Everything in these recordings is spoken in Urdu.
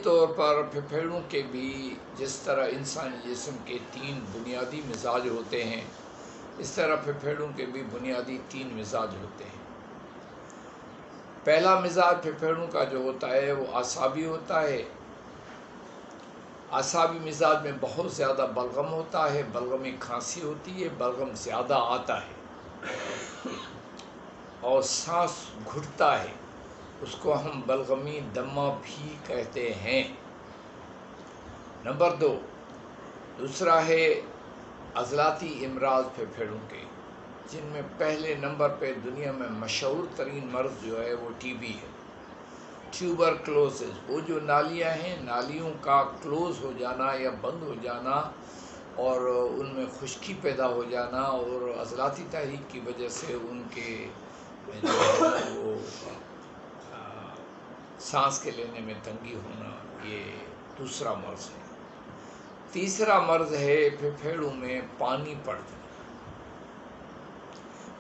طور پر پھپھیڑوں کے بھی جس طرح انسانی جسم کے 3 بنیادی مزاج ہوتے ہیں، اس طرح پھپھیڑوں کے بھی بنیادی 3 مزاج ہوتے ہیں۔ پہلا مزاج پھپھیڑوں کا جو ہوتا ہے وہ اعصابی ہوتا ہے۔ اعصابی مزاج میں بہت زیادہ بلغم ہوتا ہے، بلغمی کھانسی ہوتی ہے، بلغم زیادہ آتا ہے اور سانس گھٹتا ہے، اس کو ہم بلغمی دمہ بھی کہتے ہیں۔ نمبر 2، دوسرا ہے عضلاتی امراض پھپھیڑوں کے، جن میں پہلے نمبر پہ دنیا میں مشہور ترین مرض جو ہے وہ ٹی بی ہے، ٹیوبرکلوسس۔ وہ جو نالیاں ہیں، نالیوں کا کلوز ہو جانا یا بند ہو جانا اور ان میں خشکی پیدا ہو جانا اور عضلاتی تحریک کی وجہ سے ان کے جو ہے وہ سانس کے لینے میں تنگی ہونا، یہ دوسرا مرض ہے۔ تیسرا مرض ہے پھپھیڑوں میں پانی پڑ جانا۔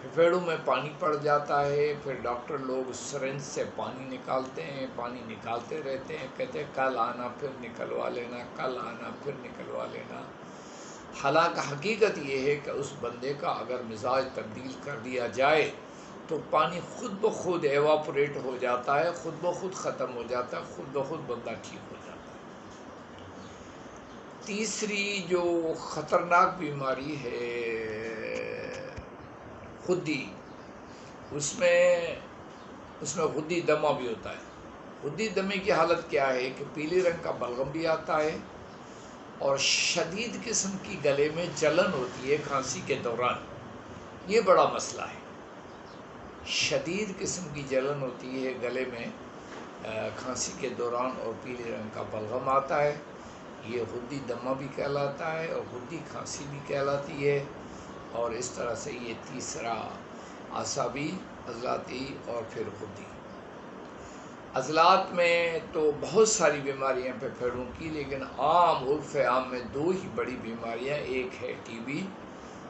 پھپھیڑوں میں پانی پڑ جاتا ہے، پھر ڈاکٹر لوگ سرنج سے پانی نکالتے ہیں، پانی نکالتے رہتے ہیں، کہتے ہیں کل آنا پھر نکلوا لینا، کل آنا پھر نکلوا لینا۔ حالانکہ حقیقت یہ ہے کہ اس بندے کا اگر مزاج تبدیل کر دیا جائے تو پانی خود بخود ایواپوریٹ ہو جاتا ہے، خود بخود ختم ہو جاتا ہے، خود بخود بندہ ٹھیک ہو جاتا ہے۔ تیسری جو خطرناک بیماری ہے خدی، اس میں خدی دمہ بھی ہوتا ہے۔ خدی دمے کی حالت کیا ہے کہ پیلے رنگ کا بلغم بھی آتا ہے اور شدید قسم کی گلے میں جلن ہوتی ہے کھانسی کے دوران۔ یہ بڑا مسئلہ ہے، شدید قسم کی جلن ہوتی ہے گلے میں کھانسی کے دوران اور پیلے رنگ کا بلغم آتا ہے۔ یہ خدی دمہ بھی کہلاتا ہے اور خدی کھانسی بھی کہلاتی ہے۔ اور اس طرح سے یہ تیسرا اعصابی، عضلاتی اور پھر خدی۔ عضلات میں تو بہت ساری بیماریاں پھپھیڑوں کی، لیکن عرف عام میں 2 ہی بڑی بیماریاں، ایک ہے ٹی بی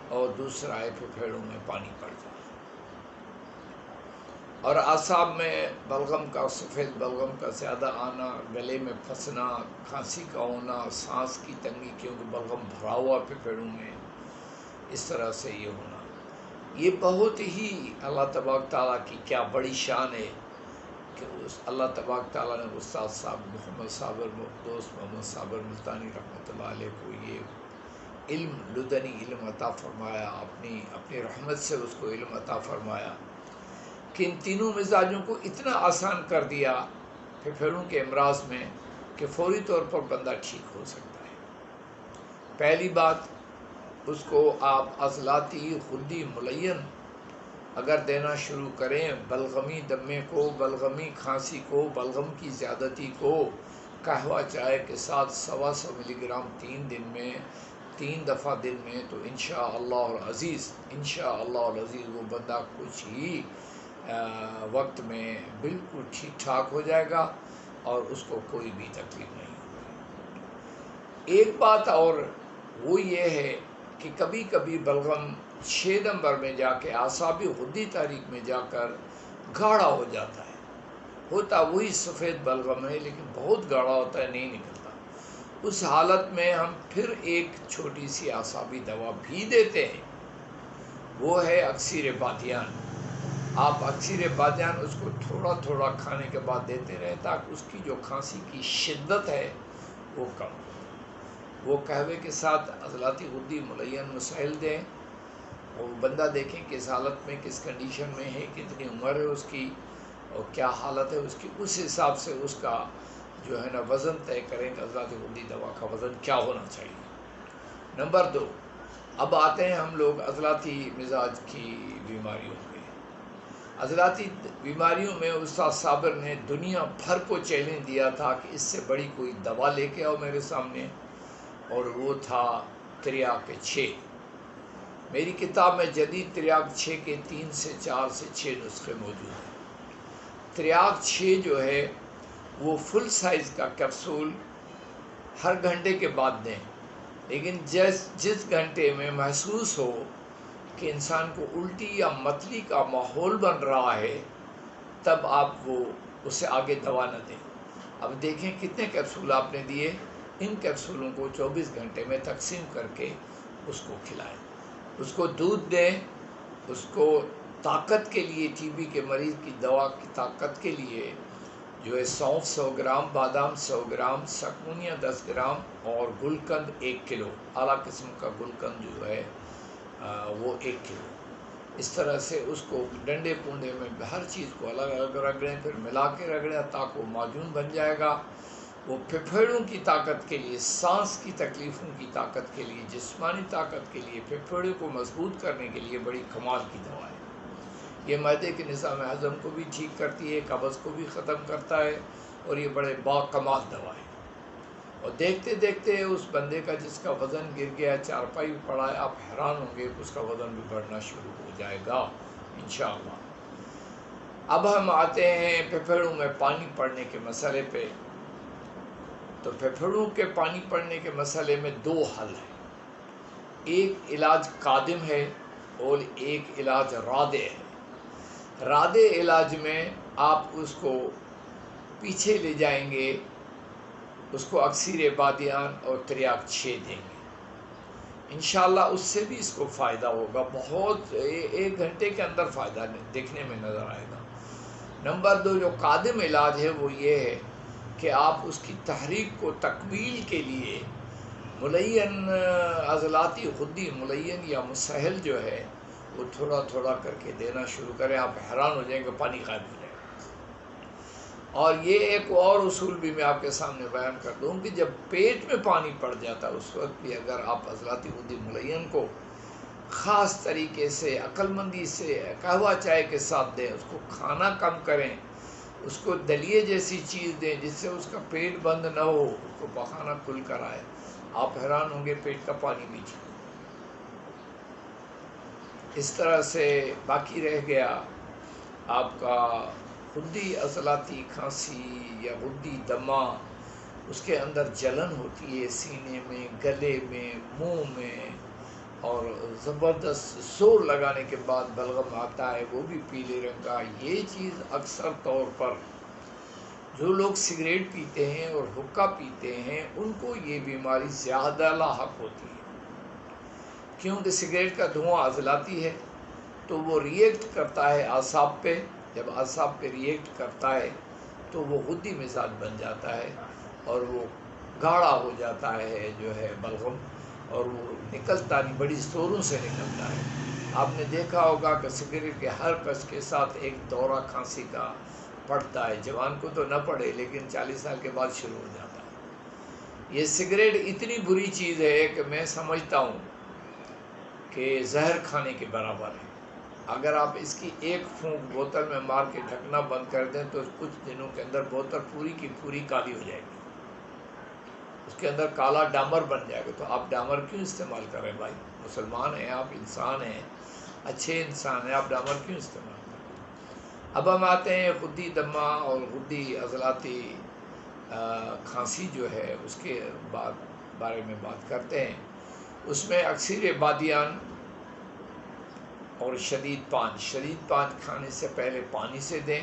اور دوسرا ہے پھپھیڑوں میں پانی پڑ جانا۔ اور اعصاب میں بلغم کا، سفید بلغم کا زیادہ آنا، گلے میں پھنسنا، کھانسی کا ہونا، سانس کی تنگی کیونکہ بلغم بھرا ہوا پھپھیڑوں میں، اس طرح سے یہ ہونا۔ یہ بہت ہی اللہ تبارک تعالیٰ کی کیا بڑی شان ہے کہ اللہ تبارک تعالیٰ نے استاد صاحب دوست محمد صابر ملتانی رحمۃ اللہ علیہ کو یہ علم، لدنی علم عطا فرمایا، اپنی رحمت سے اس کو علم عطا فرمایا کہ ان تینوں مزاجوں کو اتنا آسان کر دیا پھپھیڑوں کے امراض میں کہ فوری طور پر بندہ ٹھیک ہو سکتا ہے۔ پہلی بات، اس کو آپ عضلاتی خدی ملین اگر دینا شروع کریں، بلغمی دمے کو، بلغمی کھانسی کو، بلغم کی زیادتی کو قہوہ چائے کے ساتھ 125 ملی گرام 3 دفعہ دن میں، تو انشاءاللہ العزیز وہ بندہ کچھ ہی وقت میں بالکل ٹھیک ٹھاک ہو جائے گا اور اس کو کوئی بھی تکلیف نہیں ہوگی۔ ایک بات اور وہ یہ ہے کہ کبھی کبھی بلغم 6 نمبر میں جا کے اعصابی خدی تحریک میں جا کر گاڑھا ہو جاتا ہے، ہوتا وہی سفید بلغم ہے لیکن بہت گاڑھا ہوتا ہے، نہیں نکلتا۔ اس حالت میں ہم پھر ایک چھوٹی سی اعصابی دوا بھی دیتے ہیں، وہ ہے اکسیر بادیان۔ آپ اکسیر بادیان اس کو تھوڑا تھوڑا کھانے کے بعد دیتے رہیں تاکہ اس کی جو کھانسی کی شدت ہے وہ کم ہو۔ وہ قہوے کے ساتھ عضلاتی خدی ملین مسائل دیں اور بندہ دیکھیں کہ اس حالت میں کس کنڈیشن میں ہے، کتنی عمر ہے اس کی اور کیا حالت ہے اس کی، اس حساب سے اس کا جو ہے نا وزن طے کریں کہ عضلاتی خدی دوا کا وزن کیا ہونا چاہیے۔ نمبر 2، اب آتے ہیں ہم لوگ عضلاتی مزاج کی بیماریوں پہ۔ عضلاتی بیماریوں میں استاد صابر نے دنیا بھر کو چیلنج دیا تھا کہ اس سے بڑی کوئی دوا لے کے آؤ میرے سامنے، اور وہ تھا تریاق 6۔ میری کتاب میں جدید تریاق 6 کے 3 سے 4 سے 6 نسخے موجود ہیں۔ تریاق 6 جو ہے وہ فل سائز کا کیپسول ہر گھنٹے کے بعد دیں، لیکن جس گھنٹے میں محسوس ہو کہ انسان کو الٹی یا متلی کا ماحول بن رہا ہے تب آپ اسے آگے دوا نہ دیں۔ اب دیکھیں کتنے کیپسول آپ نے دیے، ان کیپسولوں کو 24 گھنٹے میں تقسیم کر کے اس کو کھلائیں، اس کو دودھ دیں، اس کو طاقت کے لیے ٹی بی کے مریض کی دوا کی طاقت کے لیے جو ہے سونف 100 گرام، بادام 100 گرام، سکونیا 10 گرام اور گلقند 1 کلو، اعلیٰ قسم کا گلقند جو ہے وہ 1 کلو۔ اس طرح سے اس کو ڈنڈے پونڈے میں ہر چیز کو الگ الگ رگڑیں، پھر ملا کے رگڑیں تاکہ وہ معجون بن جائے گا۔ وہ پھپھیڑوں کی طاقت کے لیے، سانس کی تکلیفوں کی طاقت کے لیے، جسمانی طاقت کے لیے، پھپھیڑوں کو مضبوط کرنے کے لیے بڑی کمال کی دوا ہے۔ یہ معدے کے نظام ہضم کو بھی ٹھیک کرتی ہے، قبض کو بھی ختم کرتا ہے، اور یہ بڑے باکمال دوا ہے۔ اور دیکھتے دیکھتے اس بندے کا جس کا وزن گر گیا، چارپائی بھی پڑا ہے، آپ حیران ہوں گے کہ اس کا وزن بھی بڑھنا شروع ہو جائے گا انشاءاللہ۔ اب ہم آتے ہیں پھپھیڑوں میں پانی پڑنے کے مسئلے پہ۔ تو پھپھیڑوں کے پانی پڑنے کے مسئلے میں 2 حل ہیں، ایک علاج قادم ہے اور ایک علاج رادع ہے۔ رادع علاج میں آپ اس کو پیچھے لے جائیں گے، اس کو اکسیر بادیان اور تریاک 6 دیں گے، انشاءاللہ اس سے بھی اس کو فائدہ ہوگا، بہت 1 گھنٹے کے اندر فائدہ دیکھنے میں نظر آئے گا۔ نمبر 2 جو قادم علاج ہے وہ یہ ہے کہ آپ اس کی تحریک کو تکمیل کے لیے ملین عضلاتی خدی ملین یا مسہل جو ہے وہ تھوڑا تھوڑا کر کے دینا شروع کریں، آپ حیران ہو جائیں گے پانی غائب ہو جائے گا۔ اور یہ ایک اور اصول بھی میں آپ کے سامنے بیان کر دوں کہ جب پیٹ میں پانی پڑ جاتا ہے اس وقت بھی اگر آپ عضلاتی خدی ملین کو خاص طریقے سے عقل مندی سے قہوہ چائے کے ساتھ دیں، اس کو کھانا کم کریں، اس کو دلیے جیسی چیز دیں جس سے اس کا پیٹ بند نہ ہو، اس کو پخانہ کھل کر آئے، آپ حیران ہوں گے پیٹ کا پانی بھی چھوڑے۔ اس طرح سے باقی رہ گیا آپ کا خدی عضلاتی کھانسی یا خدی دمہ، اس کے اندر جلن ہوتی ہے سینے میں، گلے میں، منہ میں، اور زبردست زور لگانے کے بعد بلغم آتا ہے، وہ بھی پیلے رنگ کا۔ یہ چیز اکثر طور پر جو لوگ سگریٹ پیتے ہیں اور حقہ پیتے ہیں ان کو یہ بیماری زیادہ لاحق ہوتی ہے، کیونکہ سگریٹ کا دھواں عضلاتی ہے تو وہ ریئیکٹ کرتا ہے اعصاب پہ، جب اعصاب پہ ریئیکٹ کرتا ہے تو وہ غدی مزاج بن جاتا ہے اور وہ گاڑھا ہو جاتا ہے جو ہے بلغم، اور وہ نکلتا نہیں، بڑی زوروں سے نکلتا ہے۔ آپ نے دیکھا ہوگا کہ سگریٹ کے ہر کش کے ساتھ ایک دورہ کھانسی کا پڑتا ہے، جوان کو تو نہ پڑے لیکن 40 سال کے بعد شروع ہو جاتا ہے۔ یہ سگریٹ اتنی بری چیز ہے کہ میں سمجھتا ہوں کہ زہر کھانے کے برابر ہے۔ اگر آپ اس کی ایک پھونک بوتل میں مار کے ڈھکنا بند کر دیں تو کچھ دنوں کے اندر بوتل پوری کی پوری کالی ہو جائے گی، اس کے اندر کالا ڈامر بن جائے گا۔ تو آپ ڈامر کیوں استعمال کر رہے ہیں بھائی؟ مسلمان ہیں آپ، انسان ہیں، اچھے انسان ہیں، آپ ڈامر کیوں استعمال کر رہے ہیں؟ اب ہم آتے ہیں خدی دمہ اور خدی عضلاتی کھانسی جو ہے اس کے بارے میں بات کرتے ہیں۔ اس میں اکسیر بادیان اور شدید پان کھانے سے پہلے پانی سے دیں،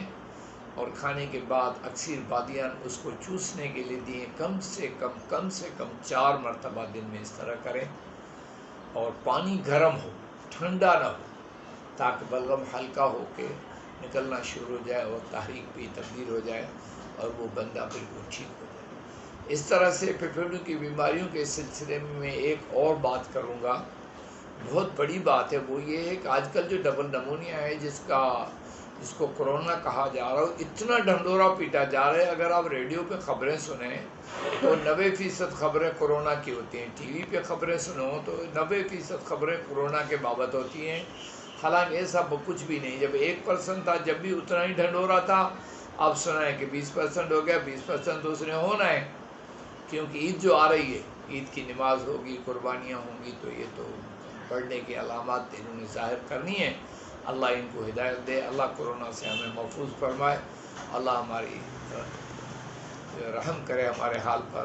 اور کھانے کے بعد اکسیر بادیان اس کو چوسنے کے لیے دیں، کم سے کم 4 مرتبہ دن میں اس طرح کریں، اور پانی گرم ہو، ٹھنڈا نہ ہو، تاکہ بلغم ہلکا ہو کے نکلنا شروع ہو جائے اور تحریک بھی تبدیل ہو جائے اور وہ بندہ بالکل ٹھیک ہو جائے۔ اس طرح سے پھپھیڑوں کی بیماریوں کے سلسلے میں ایک اور بات کروں گا، بہت بڑی بات ہے، وہ یہ ہے کہ آج کل جو ڈبل نمونیا ہے جس کو کرونا کہا جا رہا ہے، اتنا ڈھنڈورا پیٹا جا رہا ہے۔ اگر آپ ریڈیو پہ خبریں سنیں تو 90% خبریں کرونا کی ہوتی ہیں، ٹی وی پہ خبریں سنو تو 90% خبریں کرونا کے بابت ہوتی ہیں، حالانکہ ایسا کچھ بھی نہیں۔ جب 1% تھا جب بھی اتنا ہی ڈھنڈورا تھا، اب سنا ہے کہ 20% ہو گیا، 20% دوسرے ہونا ہے، کیونکہ عید جو آ رہی ہے، عید کی نماز ہوگی، قربانیاں ہوں گی، تو یہ تو بڑھنے کی علامات انہوں نے ظاہر کرنی ہے۔ اللہ ان کو ہدایت دے، اللہ کرونا سے ہمیں محفوظ فرمائے، اللہ ہماری رحم کرے ہمارے حال پر۔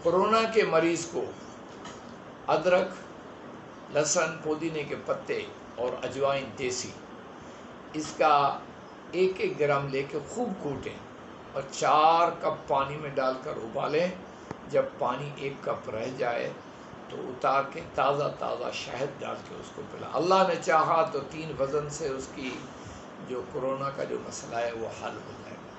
کرونا کے مریض کو ادرک، لہسن، پودینے کے پتے اور اجوائن دیسی، اس کا 1 گرام لے کے خوب کوٹیں، اور 4 کپ پانی میں ڈال کر ابالیں. جب پانی 1 کپ رہ جائے تو اتار کے تازہ تازہ شہد ڈال کے اس کو پلا. اللہ نے چاہا تو 3 وزن سے اس کی جو کورونا کا جو مسئلہ ہے وہ حل ہو جائے گا.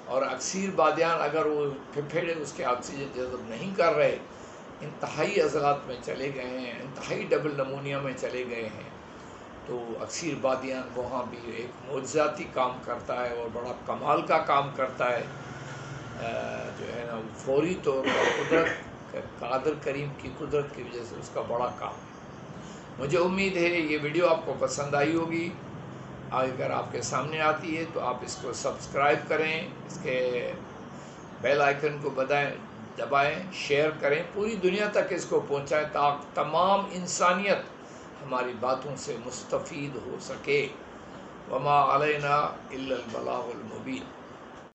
اور اکثیر بادیان اگر وہ پھیپھڑے اس کے آکسیجن جذب نہیں کر رہے، انتہائی عضلات میں چلے گئے ہیں، انتہائی ڈبل نمونیا میں چلے گئے ہیں، تو اکثیر بادیان وہاں بھی ایک معجزاتی کام کرتا ہے اور بڑا کمال کا کام کرتا ہے. جو ہے نا فوری طور پر قدرت قادر کریم کی قدرت کی وجہ سے اس کا بڑا کام ہے. مجھے امید ہے یہ ویڈیو آپ کو پسند آئی ہوگی. اگر آپ کے سامنے آتی ہے تو آپ اس کو سبسکرائب کریں، اس کے بیل آئیکن کو دبائیں، شیئر کریں، پوری دنیا تک اس کو پہنچائیں تاکہ تمام انسانیت ہماری باتوں سے مستفید ہو سکے. وما علینا الا البلاغ المبین.